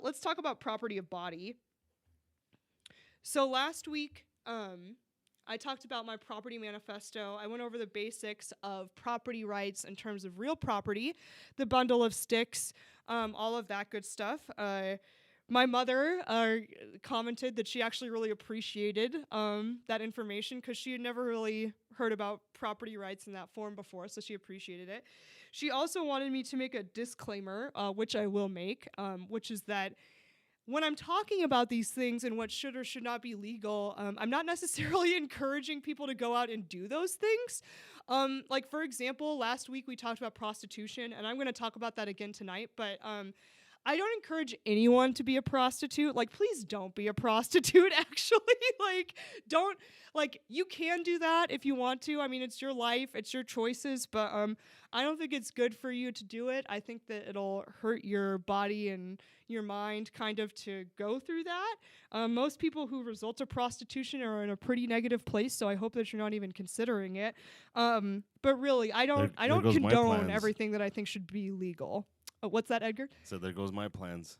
let's talk about property of body. So last week, I talked about my property manifesto. I went over the basics of property rights in terms of real property, the bundle of sticks, all of that good stuff. My mother commented that she actually really appreciated that information because she had never really heard about property rights in that form before, so she appreciated it. She also wanted me to make a disclaimer, which I will make, which is that when I'm talking about these things and what should or should not be legal, I'm not necessarily encouraging people to go out and do those things. Like, for example, last week we talked about prostitution, and I'm going to talk about that again tonight, but I don't encourage anyone to be a prostitute. Like, please don't be a prostitute, actually. You can do that if you want to. I mean, it's your life, it's your choices, but I don't think it's good for you to do it. I think that it'll hurt your body and your mind kind of to go through that. Most people who resort to prostitution are in a pretty negative place, so I hope that you're not even considering it. But really, I don't condone everything that I think should be legal. What's that, Edgar? So there goes my plans.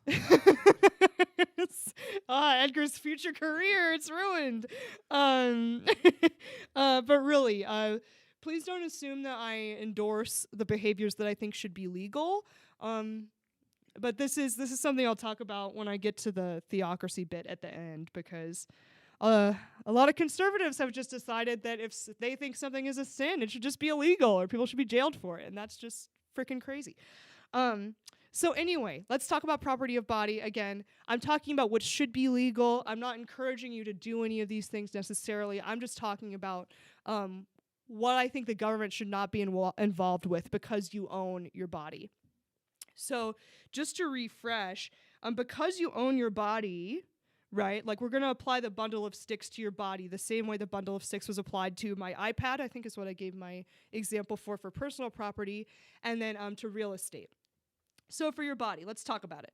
Edgar's future career, it's ruined. But really, please don't assume that I endorse the behaviors that I think should be legal. But this is something I'll talk about when I get to the theocracy bit at the end, because a lot of conservatives have just decided that if they think something is a sin, it should just be illegal or people should be jailed for it, and that's just freaking crazy. So anyway, let's talk about property of body. Again, I'm talking about what should be legal. I'm not encouraging you to do any of these things necessarily. I'm just talking about what I think the government should not be involved with because you own your body. So just to refresh, because you own your body, right, like we're going to apply the bundle of sticks to your body the same way the bundle of sticks was applied to my iPad, I think is what I gave my example for personal property, and then to real estate. So for your body, let's talk about it.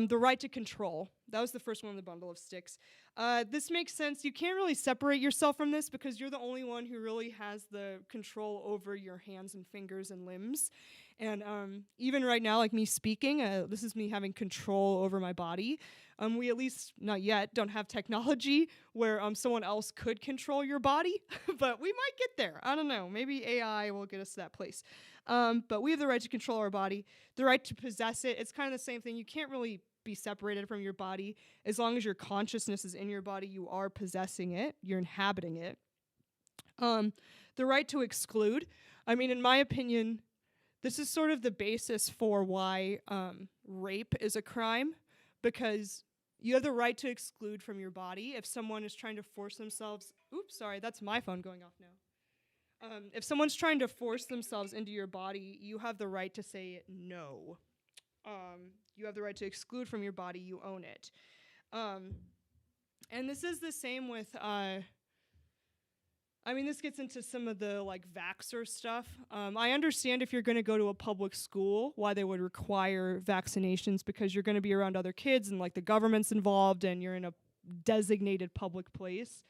The right to control. That was the first one in the bundle of sticks. This makes sense. You can't really separate yourself from this because you're the only one who really has the control over your hands and fingers and limbs. And even right now, like me speaking, this is me having control over my body. We at least, not yet, don't have technology where someone else could control your body, but we might get there. I don't know. Maybe AI will get us to that place. But we have the right to control our body, the right to possess it. It's kind of the same thing. You can't really be separated from your body. As long as your consciousness is in your body, you are possessing it. You're inhabiting it. The right to exclude. I mean, in my opinion, this is sort of the basis for why rape is a crime, because you have the right to exclude from your body if someone is trying to force themselves. Oops, sorry, that's my phone going off now. If someone's trying to force themselves into your body, you have the right to say no. You have the right to exclude from your body. You own it. And this is the same with, this gets into some of the like vaxxer stuff. I understand if you're going to go to a public school, why they would require vaccinations, because you're going to be around other kids and like the government's involved and you're in a designated public place.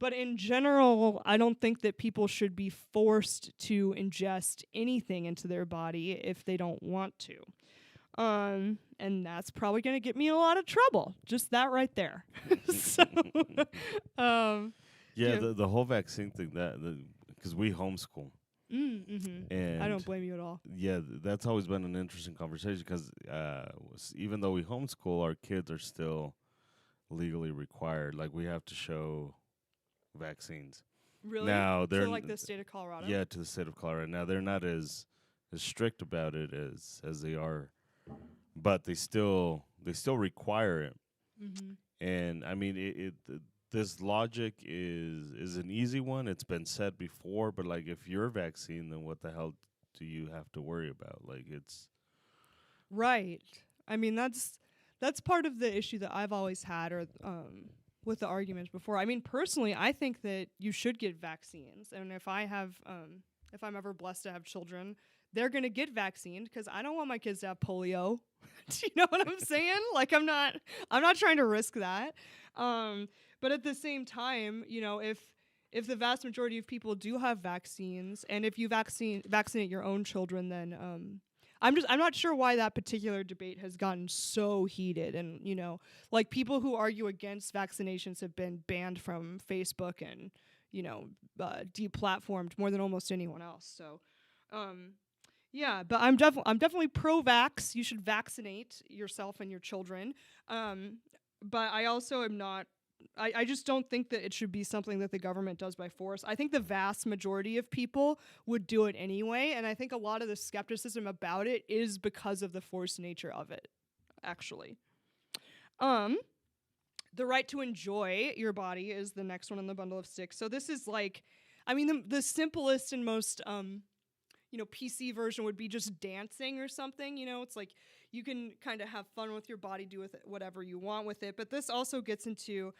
But in general, I don't think that people should be forced to ingest anything into their body if they don't want to. And that's probably going to get me in a lot of trouble. Just that right there. So, the whole vaccine thing, because we homeschool. Mm-hmm. And I don't blame you at all. Yeah, that's always been an interesting conversation because even though we homeschool, our kids are still legally required. Like, we have to show vaccines. Really? Now they're to like the state of Colorado? Yeah, to the state of Colorado. Now they're not as strict about it as they are, but they still require it. Mm-hmm. And I mean, this logic is an easy one. It's been said before, but like if you're a vaccine, then what the hell do you have to worry about? Like it's right. I mean, that's part of the issue that I've always had, or with the arguments before. I mean, personally, I think that you should get vaccines, and if I'm ever blessed to have children, they're gonna get vaccinated because I don't want my kids to have polio. Do you know what I'm saying? Like, I'm not trying to risk that. But at the same time, you know, if the vast majority of people do have vaccines, and if you vaccinate your own children, then I'm not sure why that particular debate has gotten so heated, and like people who argue against vaccinations have been banned from Facebook and deplatformed more than almost anyone else. So, yeah, but I'm definitely pro-vax. You should vaccinate yourself and your children. But I also am not. I just don't think that it should be something that the government does by force. I think the vast majority of people would do it anyway, and I think a lot of the skepticism about it is because of the forced nature of it, actually. The right to enjoy your body is the next one on the bundle of sticks. So this is like, I mean, the simplest and most PC version would be just dancing or something. It's like you can kind of have fun with your body, do with it whatever you want with it. But this also gets into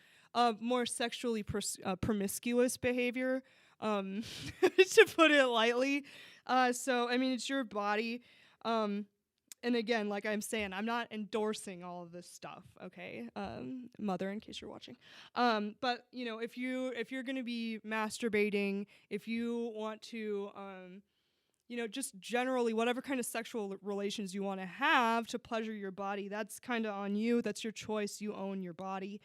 more sexually promiscuous behavior, to put it lightly. So, I mean, it's your body. And again, like I'm saying, I'm not endorsing all of this stuff, okay? Mother, in case you're watching. But, if you're going to be masturbating, if you want to... just generally whatever kind of sexual relations you want to have to pleasure your body, that's kind of on you. That's your choice. You own your body.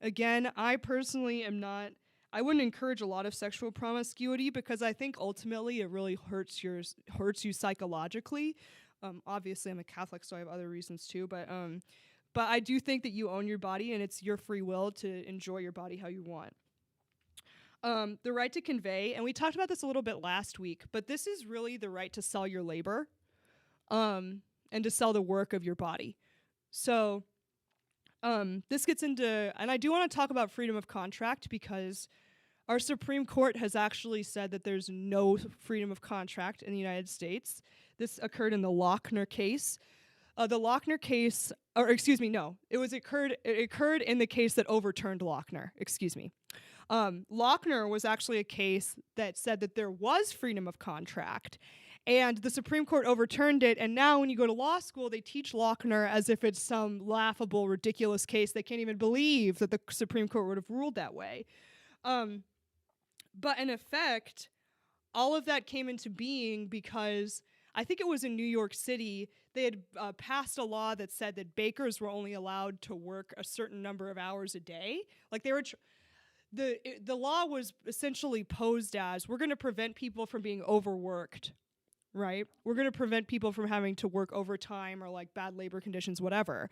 Again, I personally I wouldn't encourage a lot of sexual promiscuity because I think ultimately it really hurts you psychologically. Obviously, I'm a Catholic, so I have other reasons too. But I do think that you own your body and it's your free will to enjoy your body how you want. The right to convey, and we talked about this a little bit last week, but this is really the right to sell your labor, and to sell the work of your body. So, this gets into, and I do want to talk about freedom of contract because our Supreme Court has actually said that there's no freedom of contract in the United States. This occurred in the Lochner case. The Lochner case, it occurred in the case that overturned Lochner. Excuse me. Lochner was actually a case that said that there was freedom of contract, and the Supreme Court overturned it, and now when you go to law school, they teach Lochner as if it's some laughable, ridiculous case. They can't even believe that the Supreme Court would have ruled that way. But in effect, all of that came into being because I think it was in New York City, they had passed a law that said that bakers were only allowed to work a certain number of hours a day. Like they were... The law was essentially posed as, we're going to prevent people from being overworked, right? We're going to prevent people from having to work overtime or like bad labor conditions, whatever.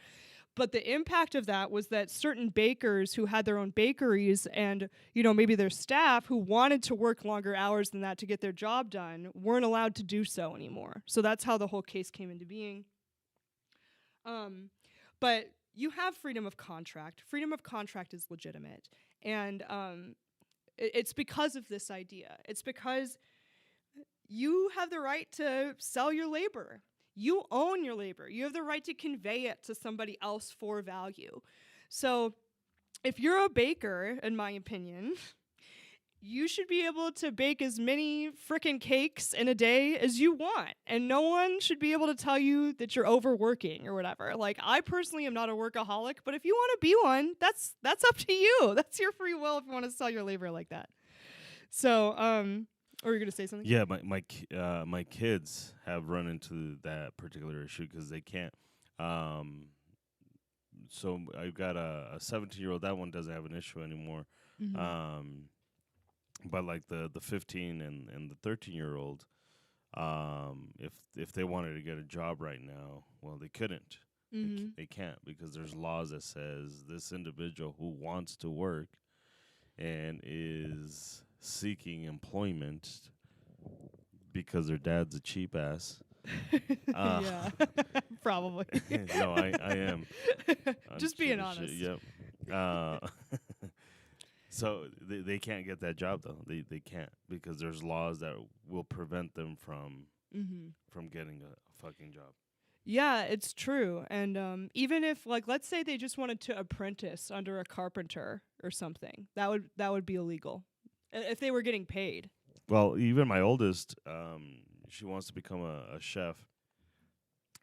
But the impact of that was that certain bakers who had their own bakeries and, maybe their staff who wanted to work longer hours than that to get their job done weren't allowed to do so anymore. So that's how the whole case came into being. But you have freedom of contract. Freedom of contract is legitimate. And it's because of this idea. It's because you have the right to sell your labor. You own your labor. You have the right to convey it to somebody else for value. So if you're a baker, in my opinion, you should be able to bake as many frickin' cakes in a day as you want. And no one should be able to tell you that you're overworking or whatever. Like, I personally am not a workaholic, but if you want to be one, that's up to you. That's your free will if you want to sell your labor like that. So, or you're going to say something? Yeah, my kids have run into that particular issue because they can't. So I've got a 17-year-old. That one doesn't have an issue anymore. Mm-hmm. But like the 15 and the 13-year-old, if they wanted to get a job right now, well, they couldn't. Mm-hmm. They can't because there's laws that says this individual who wants to work and is seeking employment because their dad's a cheap ass. Yeah, probably. No, I am. Just being honest. Yep. So they can't get that job though. They can't because there's laws that will prevent them from getting a fucking job. Yeah, it's true. And even if, like, let's say they just wanted to apprentice under a carpenter or something, that would be illegal if they were getting paid. Well, even my oldest, she wants to become a chef.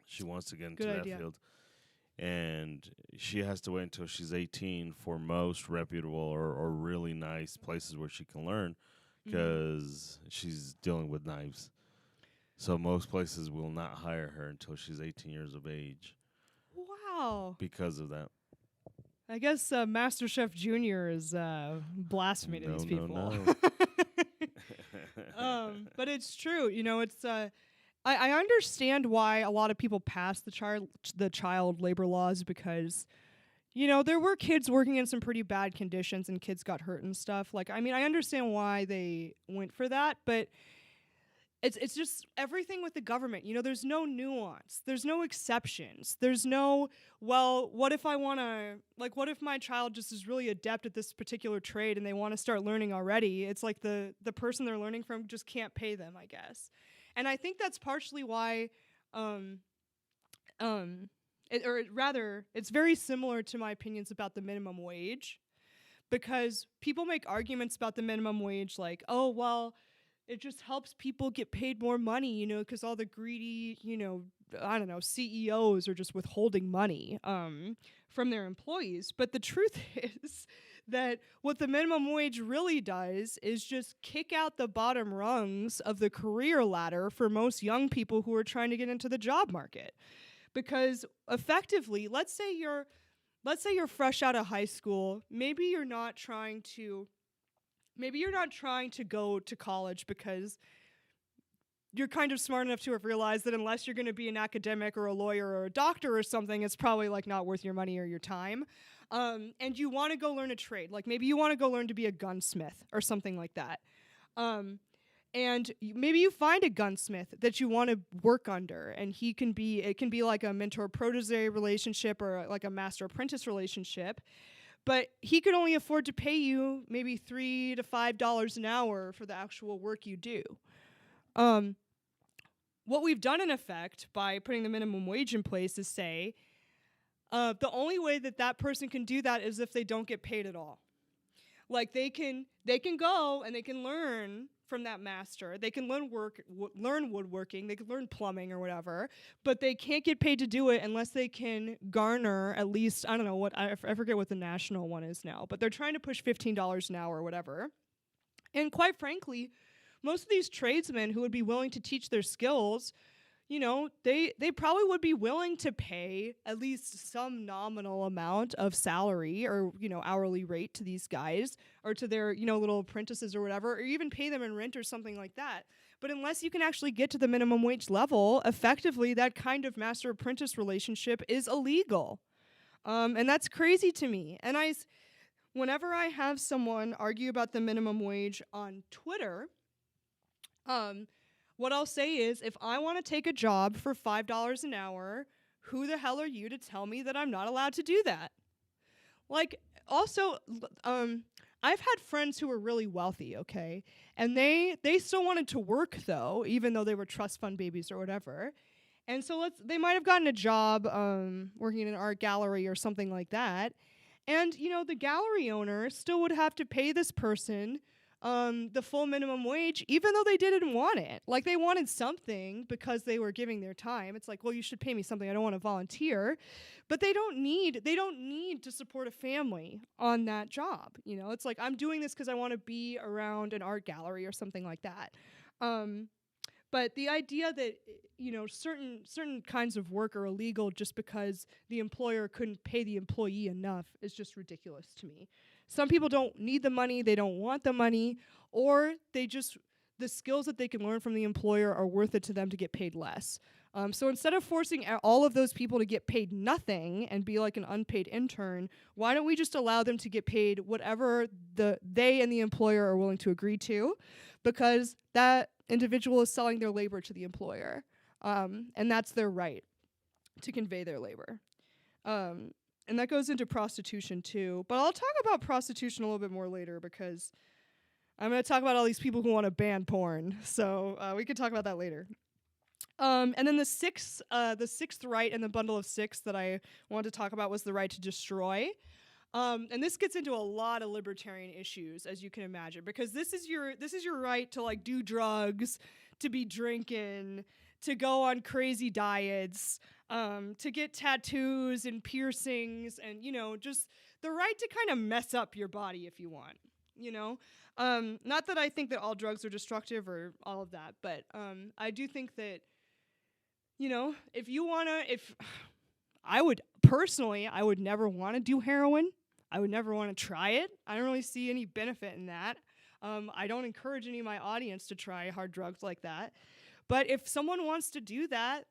She wants to get into that field. And she has to wait until she's 18 for most reputable or really nice places where she can learn because she's dealing with knives. So most places will not hire her until she's 18 years of age Wow. because of that. I guess MasterChef Junior is blasphemy to these people. No. But it's true. You know, it's I understand why a lot of people pass the child labor laws because, you know, there were kids working in some pretty bad conditions and kids got hurt and stuff. Like, I mean, I understand why they went for that, but it's just everything with the government. You know, there's no nuance. There's no exceptions. There's no, well, what if what if my child just is really adept at this particular trade and they want to start learning already? It's like the person they're learning from just can't pay them, I guess. And I think that's partially why, it's very similar to my opinions about the minimum wage, because people make arguments about the minimum wage like, oh, well, it just helps people get paid more money, you know, because all the greedy, you know, I don't know, CEOs are just withholding money from their employees. But the truth is that what the minimum wage really does is just kick out the bottom rungs of the career ladder for most young people who are trying to get into the job market. Because effectively, let's say you're fresh out of high school, maybe you're not trying to go to college because you're kind of smart enough to have realized that unless you're going to be an academic or a lawyer or a doctor or something, it's probably like not worth your money or your time. And you want to go learn a trade. Like maybe you want to go learn to be a gunsmith or something like that. And maybe you find a gunsmith that you want to work under, and it can be like a mentor-protege relationship or like a master-apprentice relationship. But he could only afford to pay you maybe $3 to $5 an hour for the actual work you do. What we've done in effect by putting the minimum wage in place is say, the only way that person can do that is if they don't get paid at all. Like they can go and they can learn from that master. They can learn woodworking, they can learn plumbing or whatever, but they can't get paid to do it unless they can garner at least, I don't know I forget what the national one is now, but they're trying to push $15 an hour or whatever. And quite frankly, most of these tradesmen who would be willing to teach their skills, you know, they probably would be willing to pay at least some nominal amount of salary or, you know, hourly rate to these guys or to their, you know, little apprentices or whatever, or even pay them in rent or something like that. But unless you can actually get to the minimum wage level, effectively that kind of master-apprentice relationship is illegal. And that's crazy to me. And whenever I have someone argue about the minimum wage on Twitter, what I'll say is, if I want to take a job for $5 an hour, who the hell are you to tell me that I'm not allowed to do that? Like, also, I've had friends who were really wealthy, okay? And they still wanted to work, though, even though they were trust fund babies or whatever. And so they might have gotten a job working in an art gallery or something like that. And, you know, the gallery owner still would have to pay this person the full minimum wage, even though they didn't want it. Like, they wanted something because they were giving their time. It's like, well, you should pay me something. I don't want to volunteer. But they don't need to support a family on that job. You know, it's like, I'm doing this because I want to be around an art gallery or something like that. But the idea that, you know, certain kinds of work are illegal just because the employer couldn't pay the employee enough is just ridiculous to me. Some people don't need the money, they don't want the money, or the skills that they can learn from the employer are worth it to them to get paid less. So instead of forcing all of those people to get paid nothing and be like an unpaid intern, why don't we just allow them to get paid whatever they and the employer are willing to agree to, because that individual is selling their labor to the employer, and that's their right to convey their labor. And that goes into prostitution too. But I'll talk about prostitution a little bit more later, because I'm going to talk about all these people who want to ban porn. So we can talk about that later. And then the sixth right in the bundle of six that I wanted to talk about was the right to destroy. And this gets into a lot of libertarian issues, as you can imagine, because this is your right to like do drugs, to be drinking, to go on crazy diets, to get tattoos and piercings, and, you know, just the right to kind of mess up your body if you want. you know? Not that I think that all drugs are destructive or all of that, but I do think that, you know, if I would personally, I would never want to do heroin. I would never want to try it. I don't really see any benefit in that. I don't encourage any of my audience to try hard drugs like that. But if someone wants to do that,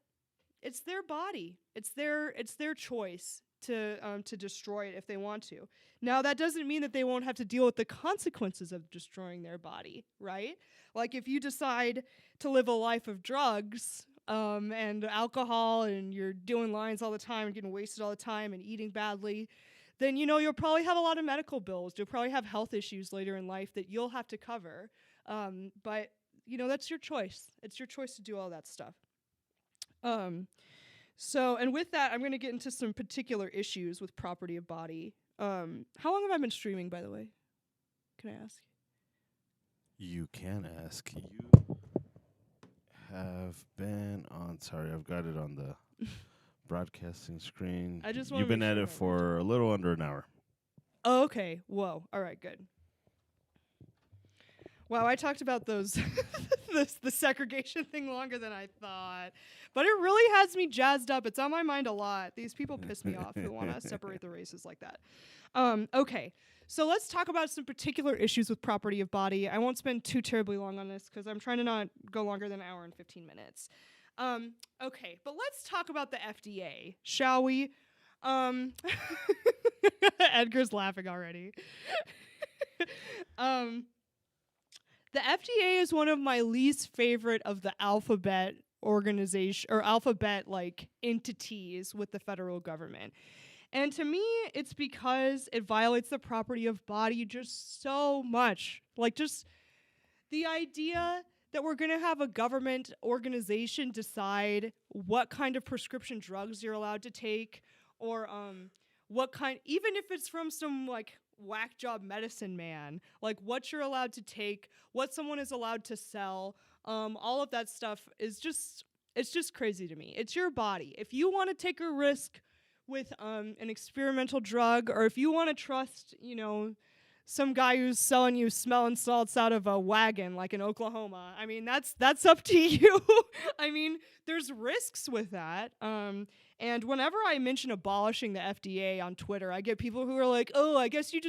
it's their body. It's their choice to destroy it if they want to. Now, that doesn't mean that they won't have to deal with the consequences of destroying their body, right? Like if you decide to live a life of drugs and alcohol, and you're doing lines all the time and getting wasted all the time and eating badly, then, you know, you'll probably have a lot of medical bills. You'll probably have health issues later in life that you'll have to cover. But, you know, that's your choice. It's your choice to do all that stuff. So, and with that, I'm going to get into some particular issues with property of body. How long have I been streaming, by the way? Can I ask? You can ask. You have been on. Sorry, I've got it on the broadcasting screen. I just You've been at it for a little under an hour. Oh, okay. Whoa. All right, good. Wow, I talked about those the segregation thing longer than I thought. But it really has me jazzed up. It's on my mind a lot. These people piss me off who want to separate the races like that. Okay, so let's talk about some particular issues with property of body. I won't spend too terribly long on this because I'm trying to not go longer than an hour and 15 minutes. Okay, but let's talk about the FDA, shall we? Edgar's laughing already. The FDA is one of my least favorite of the alphabet organization or alphabet like entities with the federal government. And to me, it's because it violates the property of body just so much. Like just the idea that we're going to have a government organization decide what kind of prescription drugs you're allowed to take, or what kind, even if it's from some like whack job medicine man, like what you're allowed to take, what someone is allowed to sell, all of that stuff is just, it's just crazy to me. It's your body. If you want to take a risk with an experimental drug, or if you want to trust, you know, some guy who's selling you smelling salts out of a wagon like in Oklahoma, I mean, that's up to you. I mean, there's risks with that. And whenever I mention abolishing the FDA on Twitter, I get people who are like, "Oh, I guess you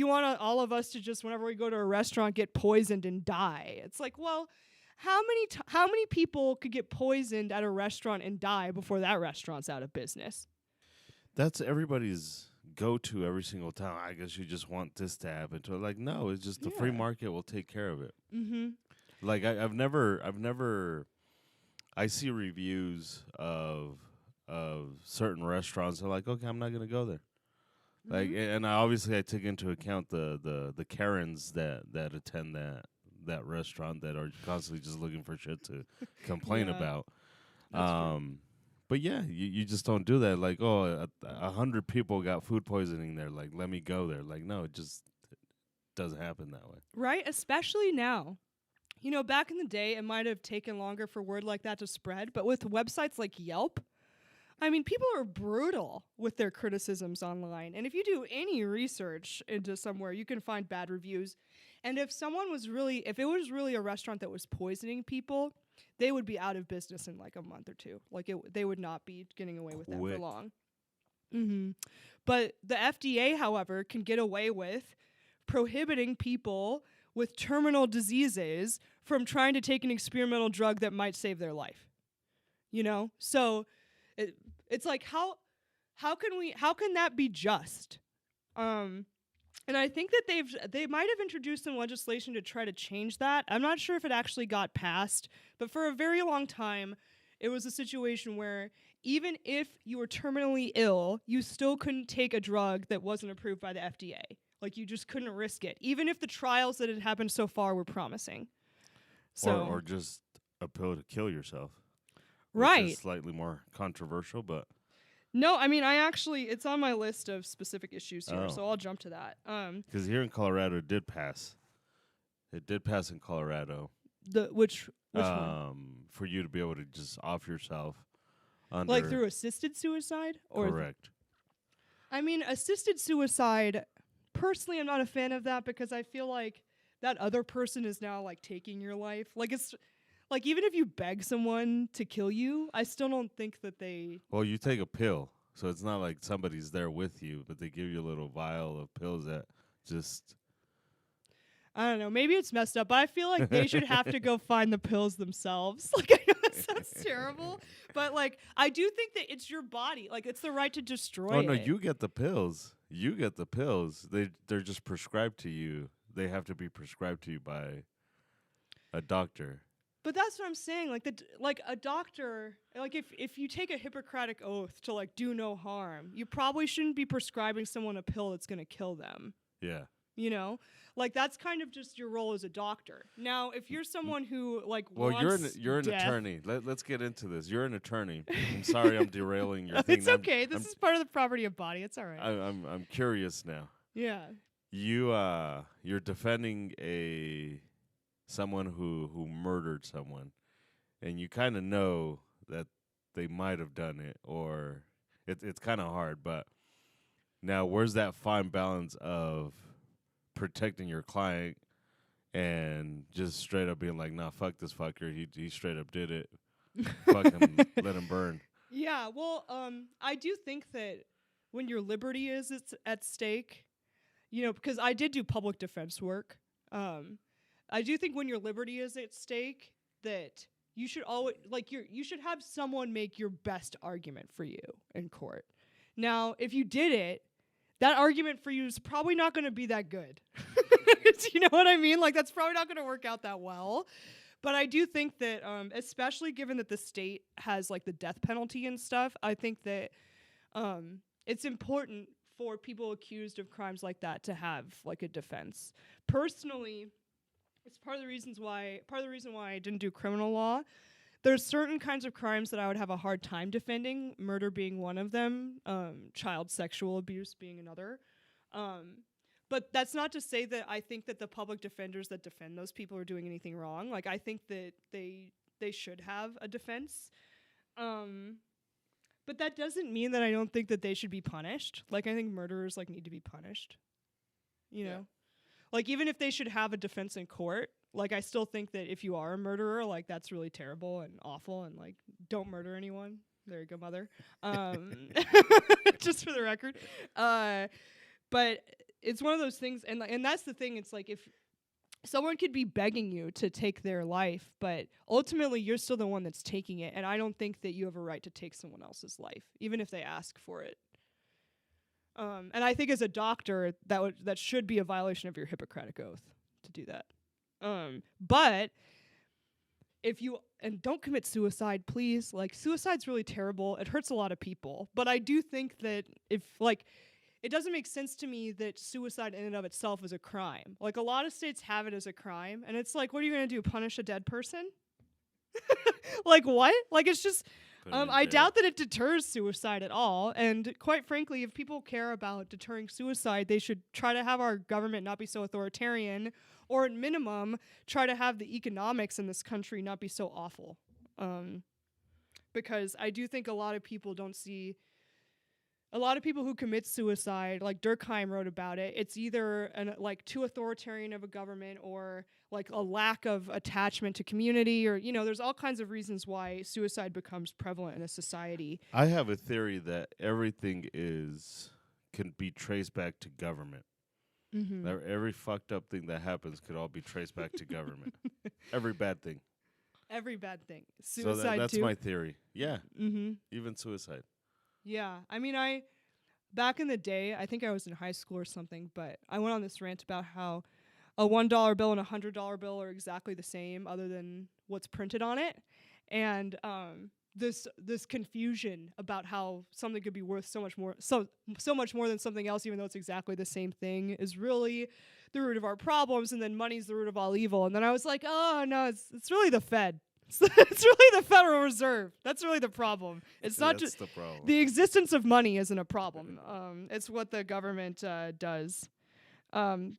want all of us to just, whenever we go to a restaurant, get poisoned and die." It's like, well, how many people could get poisoned at a restaurant and die before that restaurant's out of business? That's everybody's go-to every single time. I guess you just want this to happen to it. Like, no, it's just the free market will take care of it. Mm-hmm. Like I've never I see reviews of certain restaurants. They're like, okay, I'm not gonna go there. Mm-hmm. Like, and I take into account the Karens that attend that restaurant that are constantly just looking for shit to complain about. But yeah, you just don't do that. Like, 100 people got food poisoning there. Like, let me go there. Like, no, it just doesn't happen that way. Right, especially now. You know, back in the day, it might have taken longer for word like that to spread. But with websites like Yelp, I mean, people are brutal with their criticisms online. And if you do any research into somewhere, you can find bad reviews. And if it was really a restaurant that was poisoning people, they would be out of business in like a month or two. Like they would not be getting away with that for long. Mm-hmm. But the FDA, however, can get away with prohibiting people with terminal diseases from trying to take an experimental drug that might save their life. You know? So it's like, how can that be just? And I think that they might have introduced some legislation to try to change that. I'm not sure if it actually got passed, but for a very long time, it was a situation where even if you were terminally ill, you still couldn't take a drug that wasn't approved by the FDA. Like, you just couldn't risk it, even if the trials that had happened so far were promising. So, or just a pill to kill yourself. Right. Which is slightly more controversial, but... No, I mean, it's on my list of specific issues here, so I'll jump to that. Because here in Colorado, it did pass. It did pass in Colorado. Which one? For you to be able to just off yourself. Like through assisted suicide? Correct. I mean, assisted suicide personally, I'm not a fan of that because I feel like that other person is now like taking your life. Like it's like even if you beg someone to kill you, I still don't think that they. Well, you take a pill, so it's not like somebody's there with you, but they give you a little vial of pills that just. I don't know. Maybe it's messed up, but I feel like they should have to go find the pills themselves. Like, I know that sounds terrible, but like, I do think that it's your body. Like, it's the right to destroy Oh it. no, you get the pills. You get the pills. They're just prescribed to you. They have to be prescribed to you by a doctor. But that's what I'm saying. Like like a doctor, like if you take a Hippocratic oath to like do no harm, you probably shouldn't be prescribing someone a pill that's gonna kill them. Yeah. You know, like that's kind of just your role as a doctor. Now, if you're someone who like Well, wants you're an death, attorney. Let's get into this. You're an attorney. I'm sorry, I'm derailing your thing. It's okay. This is part of the property of body. It's all right. I'm curious now. Yeah. You're defending someone who murdered someone, and you kind of know that they might have done it, or it's kind of hard. But now, where's that fine balance of protecting your client and just straight up being like, nah, fuck this fucker. He straight up did it. Fucking let him burn. Yeah. Well, I do think that when your liberty is at stake, you know, because I did do public defense work. I do think when your liberty is at stake, that you should always you should have someone make your best argument for you in court. Now, if you did it, that argument for you is probably not going to be that good. You know what I mean? Like, that's probably not going to work out that well. But I do think that, especially given that the state has, like, the death penalty and stuff, I think that it's important for people accused of crimes like that to have, like, a defense. Personally, it's part of the reason why I didn't do criminal law. There's certain kinds of crimes that I would have a hard time defending, murder being one of them, child sexual abuse being another. But that's not to say that I think that the public defenders that defend those people are doing anything wrong. Like, I think that they should have a defense. But that doesn't mean that I don't think that they should be punished. Like, I think murderers, like, need to be punished. You know? Like, even if they should have a defense in court, like, I still think that if you are a murderer, like, that's really terrible and awful, and, like, don't murder anyone. There you go, mother. Just for the record. But it's one of those things, and that's the thing. It's like, if someone could be begging you to take their life, but ultimately you're still the one that's taking it, and I don't think that you have a right to take someone else's life, even if they ask for it. And I think as a doctor, that should be a violation of your Hippocratic oath to do that. But if you, and don't commit suicide, please. Like, suicide's really terrible. It hurts a lot of people. But I do think that if, like, it doesn't make sense to me that suicide in and of itself is a crime. Like, a lot of states have it as a crime, and it's like, what are you going to do, punish a dead person? Like, what? Like, it's just, I doubt that it deters suicide at all. And quite frankly, if people care about deterring suicide, they should try to have our government not be so authoritarian, or at minimum, try to have the economics in this country not be so awful. Because I do think a lot of people who commit suicide, like Durkheim wrote about it, it's either like too authoritarian of a government, or like a lack of attachment to community, or, you know, there's all kinds of reasons why suicide becomes prevalent in a society. I have a theory that everything can be traced back to government. Mm-hmm. Every fucked up thing that happens could all be traced back to government. Every bad thing. Every bad thing. Suicide, so that's too? my theory. Yeah. Mm-hmm. Even suicide. Yeah. I mean, back in the day, I think I was in high school or something, but I went on this rant about how a $1 bill and a $100 bill are exactly the same other than what's printed on it. And this confusion about how something could be worth so much more than something else, even though it's exactly the same thing, is really the root of our problems, and then money's the root of all evil. And then I was like, oh no, it's really the Fed. It's really the Federal Reserve. That's really the problem. It's not just the existence of money isn't a problem. It's what the government does.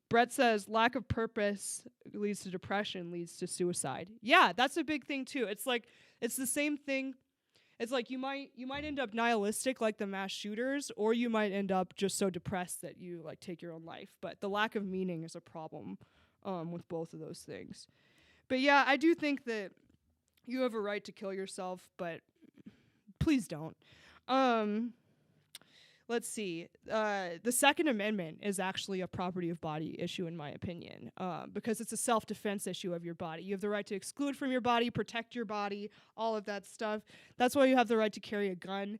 Brett says lack of purpose leads to depression, leads to suicide. Yeah, that's a big thing too. It's like, it's the same thing. It's like you might end up nihilistic like the mass shooters, or you might end up just so depressed that you like take your own life. But the lack of meaning is a problem with both of those things. But yeah, I do think that you have a right to kill yourself, but please don't. Let's see. The Second Amendment is actually a property of body issue, in my opinion, because it's a self-defense issue of your body. You have the right to exclude from your body, protect your body, all of that stuff. That's why you have the right to carry a gun,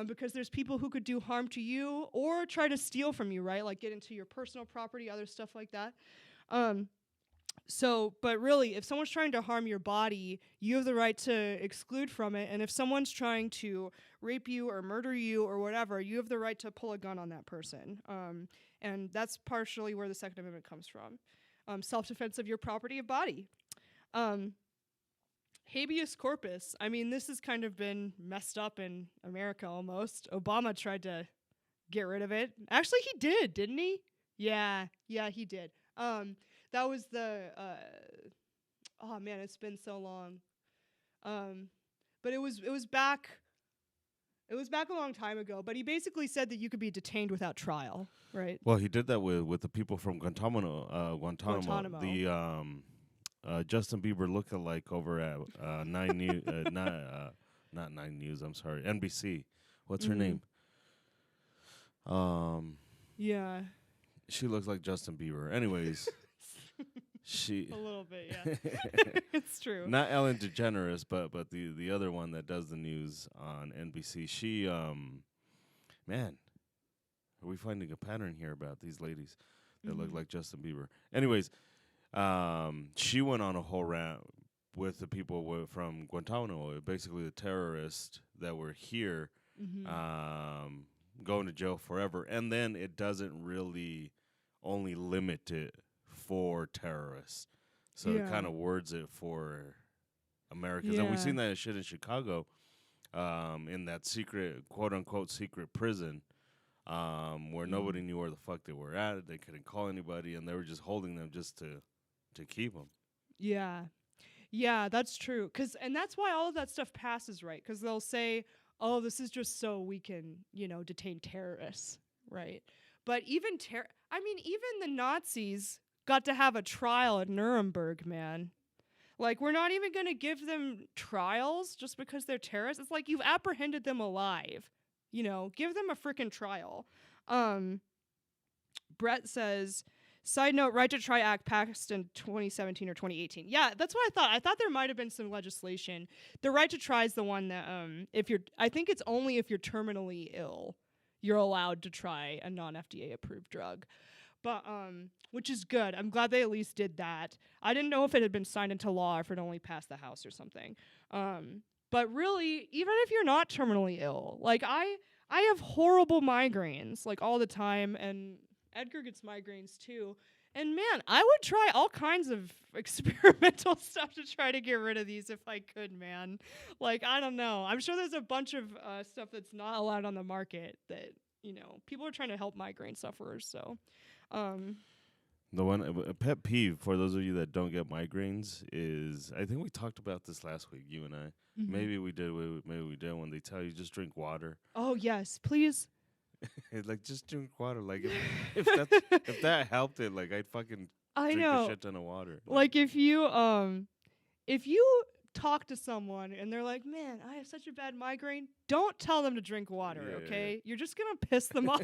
because there's people who could do harm to you or try to steal from you, right? Like get into your personal property, other stuff like that. But really, if someone's trying to harm your body, you have the right to exclude from it. And if someone's trying to rape you or murder you or whatever, you have the right to pull a gun on that person. And that's partially where the Second Amendment comes from. Self-defense of your property of body. Habeas corpus. I mean, this has kind of been messed up in America almost. Obama tried to get rid of it. Actually, he did, didn't he? Yeah, he did. That was the, oh man, it's been so long. But it was back a long time ago, but he basically said that you could be detained without trial, right? Well, he did that with the people from Guantanamo. The Justin Bieber lookalike over at Nine News, not Nine News. I'm sorry, NBC. What's her name? Yeah. She looks like Justin Bieber. Anyways, a little bit, yeah. It's true. Not Ellen DeGeneres, but the other one that does the news on NBC. She, man, are we finding a pattern here about these ladies that look like Justin Bieber? Anyways, she went on a whole rant with the people from Guantanamo, basically the terrorists that were here, going to jail forever. And then it doesn't really only limit it for terrorists. So it kind of words it for Americans. And we've seen that shit in Chicago, in that secret, quote-unquote, secret prison, where nobody knew where the fuck they were at. They couldn't call anybody, and they were just holding them just to keep them. Yeah, that's true. And that's why all of that stuff passes, right? Because they'll say, oh, this is just so we can, detain terrorists, right? But even the Nazis got to have a trial at Nuremberg, man. Like, we're not even going to give them trials just because they're terrorists. It's like you've apprehended them alive. Give them a freaking trial. Brett says, side note, Right to Try Act passed in 2017 or 2018. Yeah, that's what I thought. I thought there might have been some legislation. The Right to Try is the one that, I think it's only if you're terminally ill, you're allowed to try a non-FDA approved drug. But, which is good. I'm glad they at least did that. I didn't know if it had been signed into law or if it only passed the House or something. But really, even if you're not terminally ill, like I have horrible migraines, like all the time, and Edgar gets migraines too. And man, I would try all kinds of experimental stuff to try to get rid of these if I could, man. Like, I don't know. I'm sure there's a bunch of stuff that's not allowed on the market that, people are trying to help migraine sufferers. So, the one a pet peeve for those of you that don't get migraines is, I think we talked about this last week, you and I. Maybe we did. Maybe we did. When they tell you just drink water. Oh yes, please. Like, just drink water. Like, if that helped it, like, I'd fucking drink a shit ton of water. Like if you talk to someone and they're like, man, I have such a bad migraine, don't tell them to drink water, okay? You're just gonna piss them off.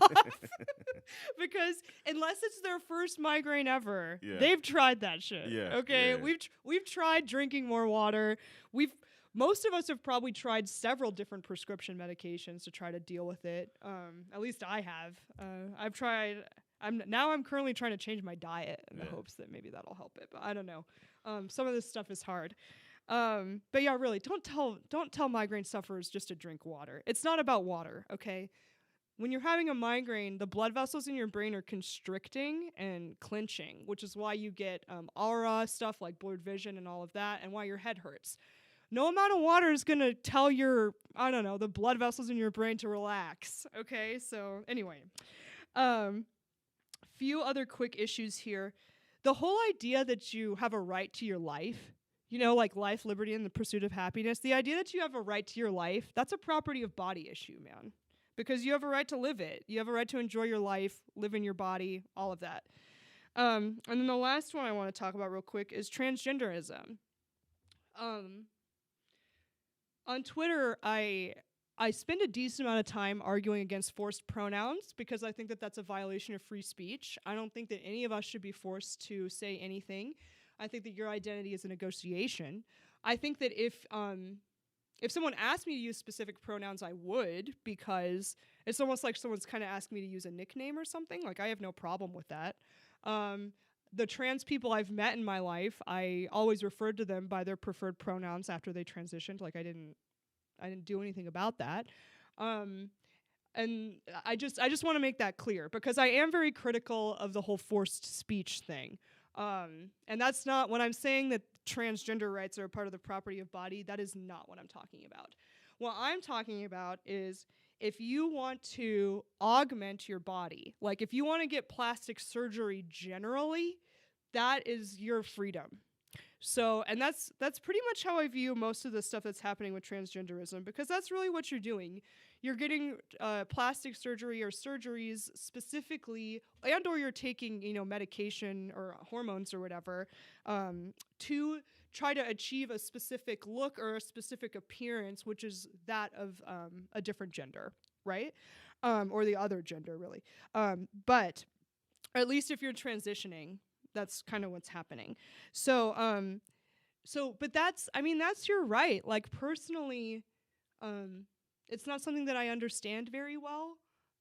Because unless it's their first migraine ever, they've tried that shit. Okay? We've tried drinking more water. Most of us have probably tried several different prescription medications to try to deal with it. At least I have. I'm currently trying to change my diet in the hopes that maybe that'll help it, but I don't know. Some of this stuff is hard. But yeah, really, don't tell migraine sufferers just to drink water. It's not about water, okay? When you're having a migraine, the blood vessels in your brain are constricting and clenching, which is why you get aura stuff like blurred vision and all of that, and why your head hurts. No amount of water is going to tell the blood vessels in your brain to relax. Okay, so anyway. Few other quick issues here. The whole idea that you have a right to your life, you know, like life, liberty, and the pursuit of happiness. The idea that you have a right to your life, that's a property of body issue, man. Because you have a right to live it. You have a right to enjoy your life, live in your body, all of that. And then the last one I want to talk about real quick is transgenderism. On Twitter, I spend a decent amount of time arguing against forced pronouns because I think that that's a violation of free speech. I don't think that any of us should be forced to say anything. I think that your identity is a negotiation. I think that if someone asked me to use specific pronouns, I would, because it's almost like someone's kind of asking me to use a nickname or something. Like, I have no problem with that. The trans people I've met in my life, I always referred to them by their preferred pronouns after they transitioned. Like, I didn't do anything about that. And I just want to make that clear because I am very critical of the whole forced speech thing. And that's not when I'm saying that transgender rights are a part of the property of body, that is not what I'm talking about. What I'm talking about is if you want to augment your body, like if you want to get plastic surgery generally, that is your freedom. So, and that's pretty much how I view most of the stuff that's happening with transgenderism, because that's really what you're doing. You're getting plastic surgery or surgeries specifically, and or you're taking, you know, medication or hormones or whatever to try to achieve a specific look or a specific appearance, which is that of a different gender, right? Or the other gender, really. But at least if you're transitioning, that's kind of what's happening. So, but that's your right. Like, personally, it's not something that I understand very well.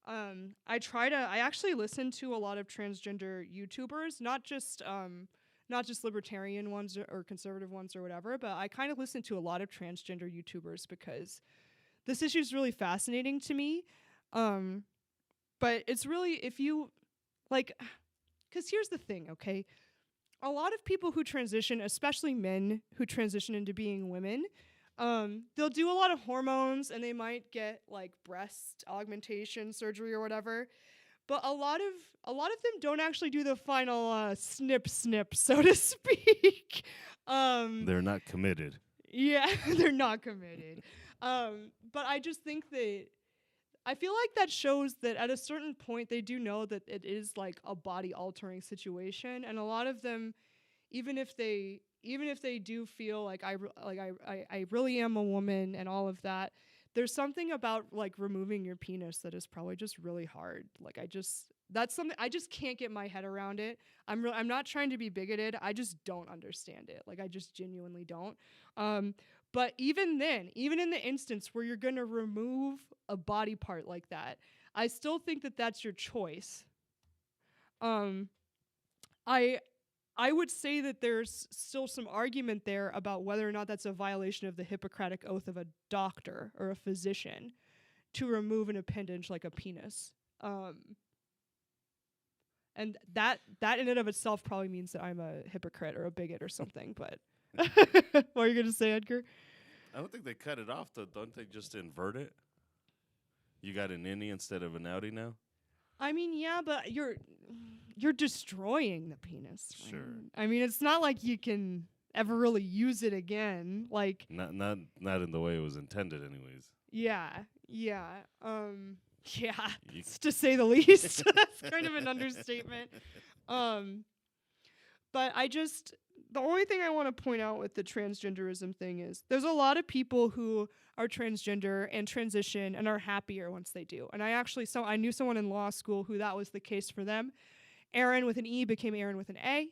I actually listen to a lot of transgender YouTubers, not just libertarian ones or conservative ones or whatever, but I kind of listen to a lot of transgender YouTubers because this issue is really fascinating to me. But it's really, if you, like, because here's the thing, okay? A lot of people who transition, especially men who transition into being women, they'll do a lot of hormones and they might get like breast augmentation surgery or whatever. But a lot of them don't actually do the final snip, so to speak. They're not committed. Yeah, they're not committed. But I just think that I feel like that shows that at a certain point they do know that it is like a body altering situation, and a lot of them, even if they do feel like I really am a woman and all of that, there's something about like removing your penis that is probably just really hard. Like, that's something I just can't get my head around it. I'm not trying to be bigoted. I just don't understand it. Like, I just genuinely don't. But even then, even in the instance where you're going to remove a body part like that, I still think that that's your choice. I would say that there's still some argument there about whether or not that's a violation of the Hippocratic Oath of a doctor or a physician to remove an appendage like a penis. And that in and of itself probably means that I'm a hypocrite or a bigot or something, but what are you going to say, Edgar? I don't think they cut it off, though. Don't they just invert it? You got an innie instead of an outie now? I mean, yeah, but you're destroying the penis. Sure. Right? I mean, it's not like you can ever really use it again. Like, not in the way it was intended, anyways. Yeah. To say the least. That's kind of an understatement. But the only thing I want to point out with the transgenderism thing is there's a lot of people who are transgender and transition and are happier once they do. And I knew someone in law school who that was the case for them. Aaron with an E became Aaron with an A.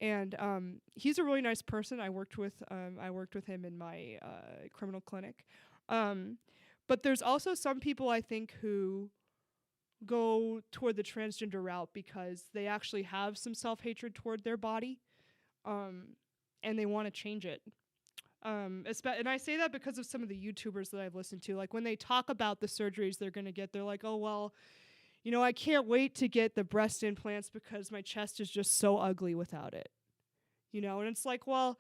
And he's a really nice person. I worked with him in my criminal clinic. But there's also some people, I think, who go toward the transgender route because they actually have some self-hatred toward their body, and they want to change it. And I say that because of some of the YouTubers that I've listened to. Like, when they talk about the surgeries they're going to get, they're like, oh, well, you know, I can't wait to get the breast implants because my chest is just so ugly without it. You know, and it's like, well,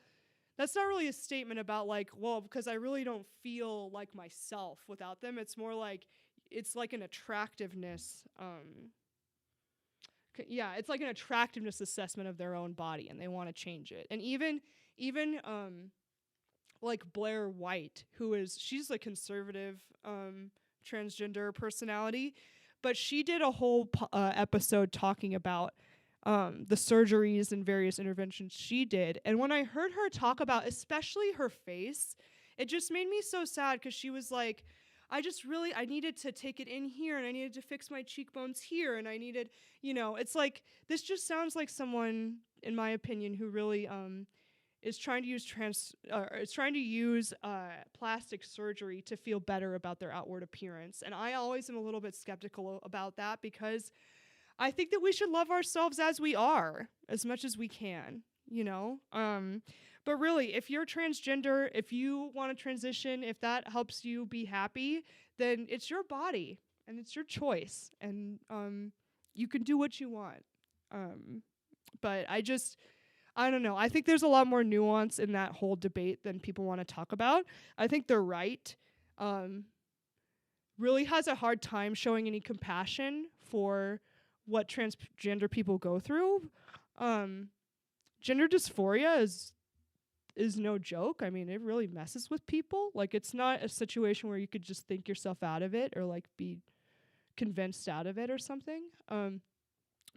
that's not really a statement about like, well, because I really don't feel like myself without them. It's more like, it's like an attractiveness. It's like an attractiveness assessment of their own body, and they want to change it. And even like Blair White, she's a conservative transgender personality, but she did a whole episode talking about the surgeries and various interventions she did. And when I heard her talk about especially her face, it just made me so sad, because she was like, I needed to take it in here, and I needed to fix my cheekbones here, and I needed, it's like, this just sounds like someone, in my opinion, who really is trying to use plastic surgery to feel better about their outward appearance. And I always am a little bit skeptical about that, because I think that we should love ourselves as we are as much as we can, But really, if you're transgender, if you want to transition, if that helps you be happy, then it's your body and it's your choice, and you can do what you want. But I don't know. I think there's a lot more nuance in that whole debate than people want to talk about. I think the right really has a hard time showing any compassion for what transgender people go through. Gender dysphoria is no joke. I mean, it really messes with people. Like, it's not a situation where you could just think yourself out of it, or like be convinced out of it or something.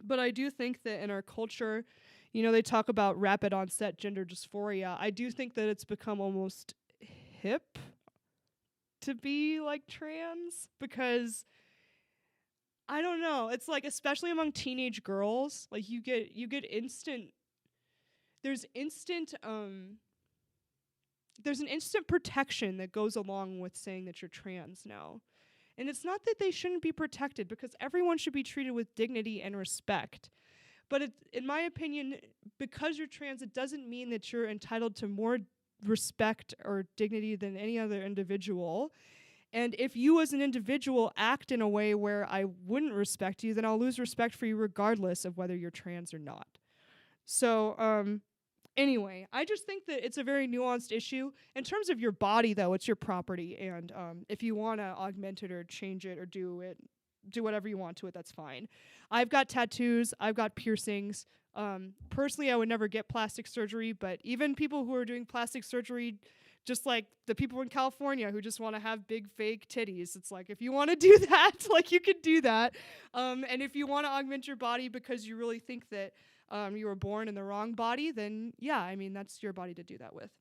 But I do think that in our culture, they talk about rapid onset gender dysphoria. I do think that it's become almost hip to be like trans, because I don't know. It's like, especially among teenage girls, like you get there's an instant protection that goes along with saying that you're trans now. And it's not that they shouldn't be protected, because everyone should be treated with dignity and respect. But in my opinion, because you're trans, it doesn't mean that you're entitled to more respect or dignity than any other individual. And if you as an individual act in a way where I wouldn't respect you, then I'll lose respect for you regardless of whether you're trans or not. So, anyway, I just think that it's a very nuanced issue. In terms of your body, though, it's your property. And if you want to augment it or change it or do whatever you want to it, that's fine. I've got tattoos. I've got piercings. Personally, I would never get plastic surgery, but even people who are doing plastic surgery, just like the people in California who just want to have big fake titties, it's like, if you want to do that, like, you could do that. And if you want to augment your body because you really think that you were born in the wrong body, then yeah, I mean, that's your body to do that with.